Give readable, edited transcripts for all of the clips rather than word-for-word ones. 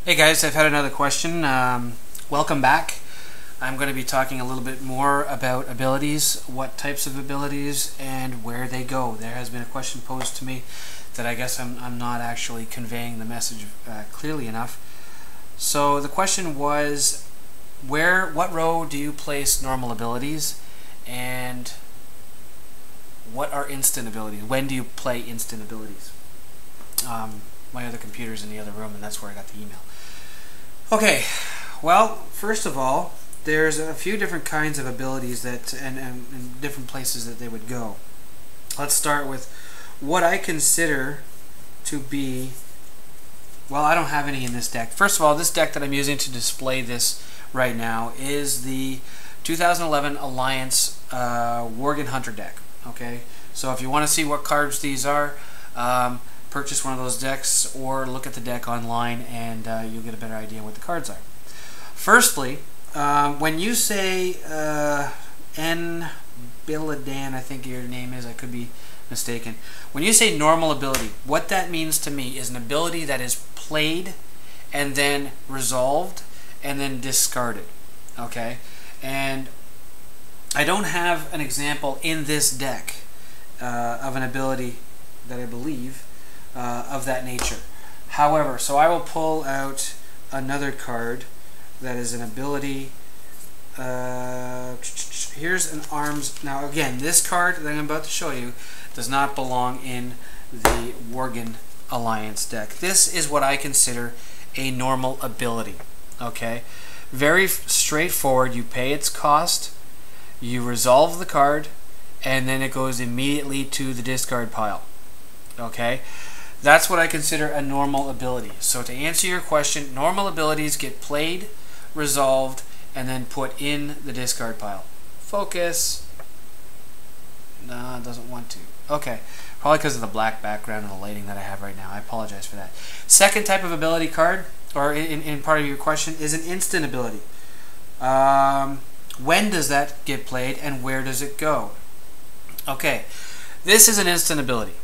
Hey guys, I've had another question. Welcome back. I'm going to be talking a little bit more about abilities, what types of abilities, and where they go. There has been a question posed to me that I guess I'm not actually conveying the message clearly enough. So the question was, what row do you place normal abilities, and what are instant abilities? When do you play instant abilities? My other computer's in the other room, and that's where I got the email. Okay, well, first of all, there's a few different kinds of abilities that and different places that they would go. Let's start with what I consider to be, well, I don't have any in this deck. First of all, this deck that I'm using to display this right now is the 2011 Alliance Worgen Hunter deck. Okay, so if you want to see what cards these are, purchase one of those decks or look at the deck online, and you'll get a better idea what the cards are. Firstly, when you say N. Billadan, I think your name is, I could be mistaken. When you say normal ability, what that means to me is an ability that is played and then resolved and then discarded. Okay? And I don't have an example in this deck of an ability that I believe of that nature. However, so I will pull out another card that is an ability. Here's an arms. Now again, this card that I'm about to show you does not belong in the Worgen Alliance deck. This is what I consider a normal ability. Okay, very straightforward. You pay its cost, you resolve the card, and then it goes immediately to the discard pile. Okay, that's what I consider a normal ability. So to answer your question, normal abilities get played, resolved, and then put in the discard pile. Focus. No, it doesn't want to. Okay, probably because of the black background and the lighting that I have right now. I apologize for that. Second type of ability card, or in part of your question, is an instant ability. When does that get played and where does it go? Okay, this is an instant ability.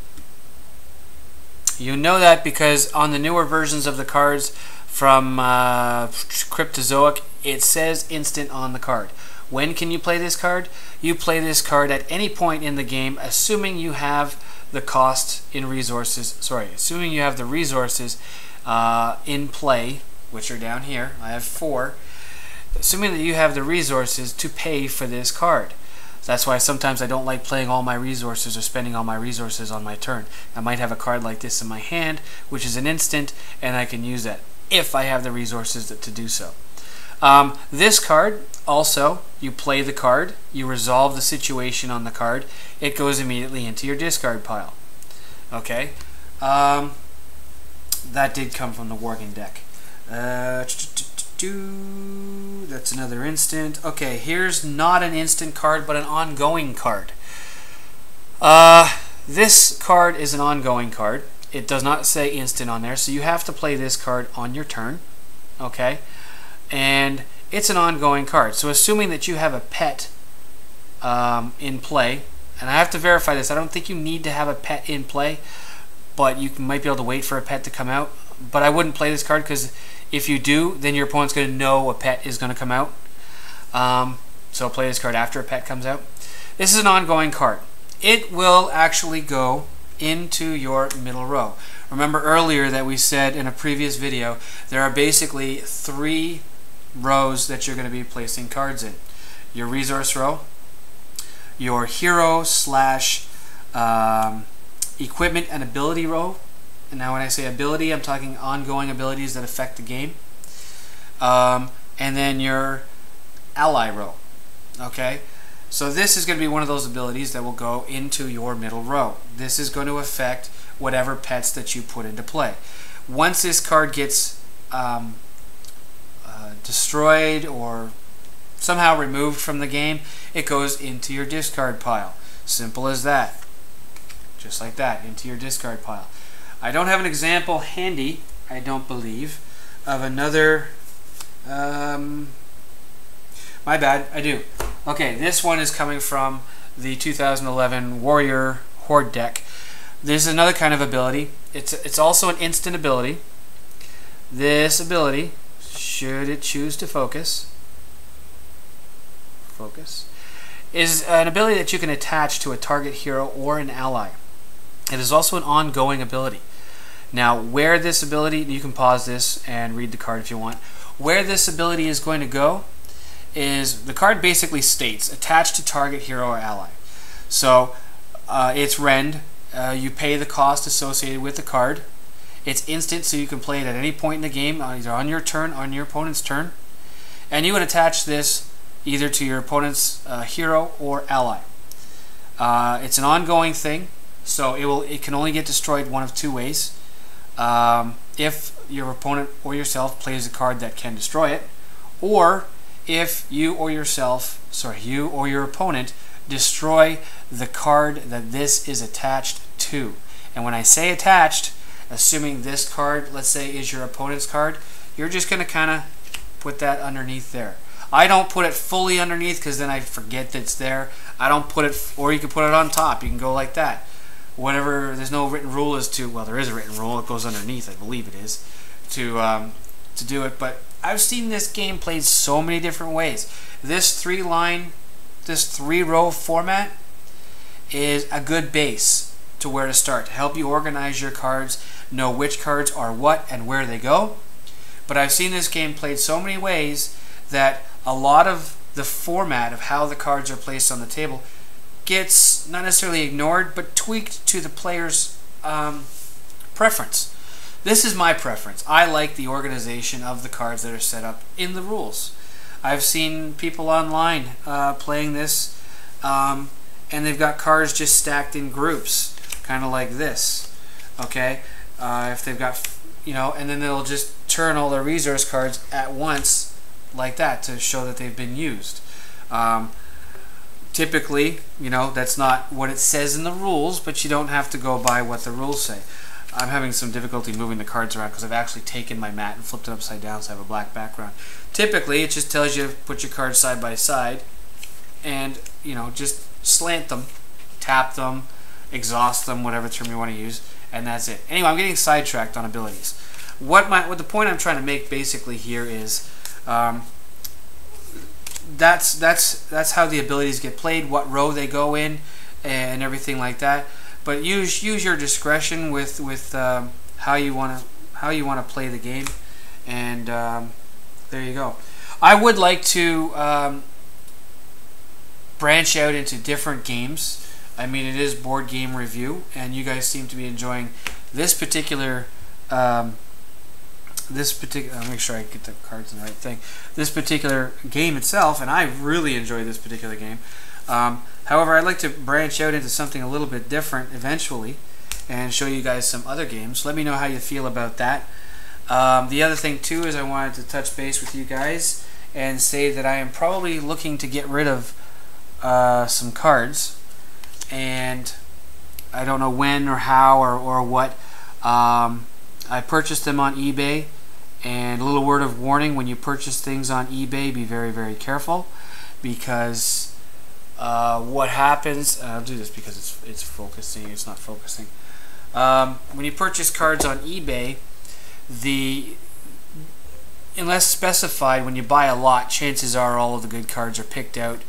You know that because on the newer versions of the cards from Cryptozoic, it says instant on the card. When can you play this card? You play this card at any point in the game, assuming you have the cost in resources. Sorry, assuming you have the resources in play, which are down here. I have 4. Assuming that you have the resources to pay for this card. That's why sometimes I don't like playing all my resources or spending all my resources on my turn. I might have a card like this in my hand, which is an instant, and I can use that if I have the resources to do so. This card, also, you play the card, you resolve the situation on the card, it goes immediately into your discard pile. Okay? That did come from the Worgen deck. That's another instant. Okay, here's not an instant card, but an ongoing card. This card is an ongoing card. It does not say instant on there, so you have to play this card on your turn. Okay, and it's an ongoing card. So assuming that you have a pet in play, and I have to verify this, I don't think you need to have a pet in play, but you might be able to wait for a pet to come out. But I wouldn't play this card because if you do, then your opponent's going to know a pet is going to come out. So play this card after a pet comes out. This is an ongoing card. It will actually go into your middle row. Remember earlier that we said in a previous video, there are basically 3 rows that you're going to be placing cards in. Your resource row, your hero slash equipment and ability row. And now when I say ability, I'm talking ongoing abilities that affect the game. And then your ally row. Okay? So this is going to be one of those abilities that will go into your middle row. This is going to affect whatever pets that you put into play. Once this card gets destroyed or somehow removed from the game, it goes into your discard pile. Simple as that. Just like that, into your discard pile. I don't have an example handy, I don't believe, of another... my bad, I do. Okay, this one is coming from the 2011 Warrior Horde deck. This is another kind of ability. It's also an instant ability, This ability, should it choose to focus, is an ability that you can attach to a target hero or an ally. It is also an ongoing ability. Now, where this ability, you can pause this and read the card if you want. Where this ability is going to go is, the card basically states, attached to target hero or ally. So, it's rend. You pay the cost associated with the card. It's instant, so you can play it at any point in the game, either on your turn or on your opponent's turn. And you would attach this either to your opponent's hero or ally. It's an ongoing thing, so it can only get destroyed one of two ways. If your opponent or yourself plays a card that can destroy it, or if you or your opponent destroy the card that this is attached to. And when I say attached, assuming this card, let's say, is your opponent's card, you're just going to kind of put that underneath there. I don't put it fully underneath because then I forget that it's there. I don't put it, or you can put it on top. You can go like that. Whatever, there's no written rule as to, well, there is a written rule, it goes underneath, I believe it is, to do it. But I've seen this game played so many different ways. This three-row format is a good base to where to start, to help you organize your cards, know which cards are what and where they go. But I've seen this game played so many ways that a lot of the format of how the cards are placed on the table gets not necessarily ignored, but tweaked to the player's preference. This is my preference. I like the organization of the cards that are set up in the rules. I've seen people online playing this, and they've got cards just stacked in groups, kind of like this. Okay, if they've got, and then they'll just turn all their resource cards at once, like that, to show that they've been used. Typically, that's not what it says in the rules, but you don't have to go by what the rules say. I'm having some difficulty moving the cards around because I've actually taken my mat and flipped it upside down, so I have a black background. Typically, it just tells you to put your cards side by side and, just slant them, tap them, exhaust them, whatever term you want to use, and that's it. Anyway, I'm getting sidetracked on abilities. What the point I'm trying to make basically here is, that's how the abilities get played, what row they go in, and everything like that. But use your discretion with how you want to play the game, and there you go. I would like to branch out into different games. I mean, it is board game review, and you guys seem to be enjoying this particular. I'll make sure I get the cards in the right thing. This particular game itself, and I really enjoy this particular game. However, I'd like to branch out into something a little bit different eventually and show you guys some other games. Let me know how you feel about that. The other thing too is I wanted to touch base with you guys and say that I am probably looking to get rid of some cards, and I don't know when or how or what. I purchased them on eBay, and a little word of warning: when you purchase things on eBay, be very, very careful, because what happens, I'll do this because it's focusing, it's not focusing. When you purchase cards on eBay, unless specified, when you buy a lot, chances are all of the good cards are picked out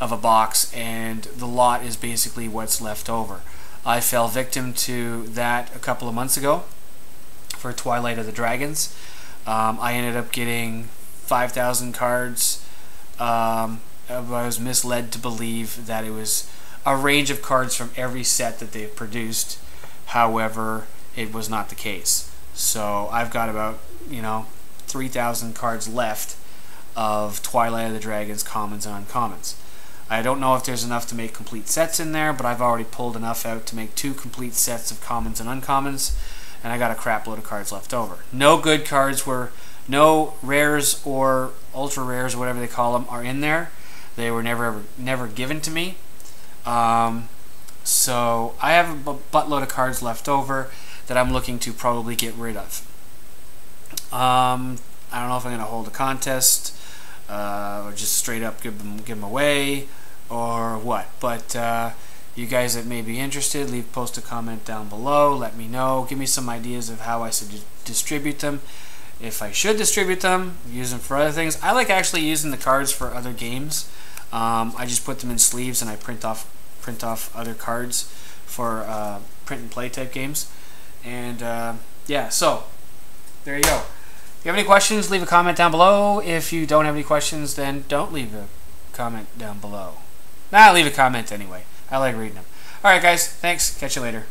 of a box, and the lot is basically what's left over. I fell victim to that a couple of months ago for Twilight of the Dragons. I ended up getting 5,000 cards. I was misled to believe that it was a range of cards from every set that they've produced. However, it was not the case. So I've got about 3,000 cards left of Twilight of the Dragons commons and uncommons. I don't know if there's enough to make complete sets in there, but I've already pulled enough out to make 2 complete sets of commons and uncommons, and I got a crap load of cards left over. No good cards no rares or ultra rares or whatever they call them are in there. They were never given to me. So I have a buttload of cards left over that I'm looking to probably get rid of. I don't know if I'm going to hold a contest or just straight up give them away or what. But you guys that may be interested, post a comment down below. Let me know. Give me some ideas of how I should distribute them. If I should distribute them, use them for other things. I like actually using the cards for other games. I just put them in sleeves and I print off other cards for print and play type games. And yeah, so there you go. If you have any questions, leave a comment down below. If you don't have any questions, then don't leave a comment down below. Leave a comment anyway. I like reading them. Alright guys, thanks. Catch you later.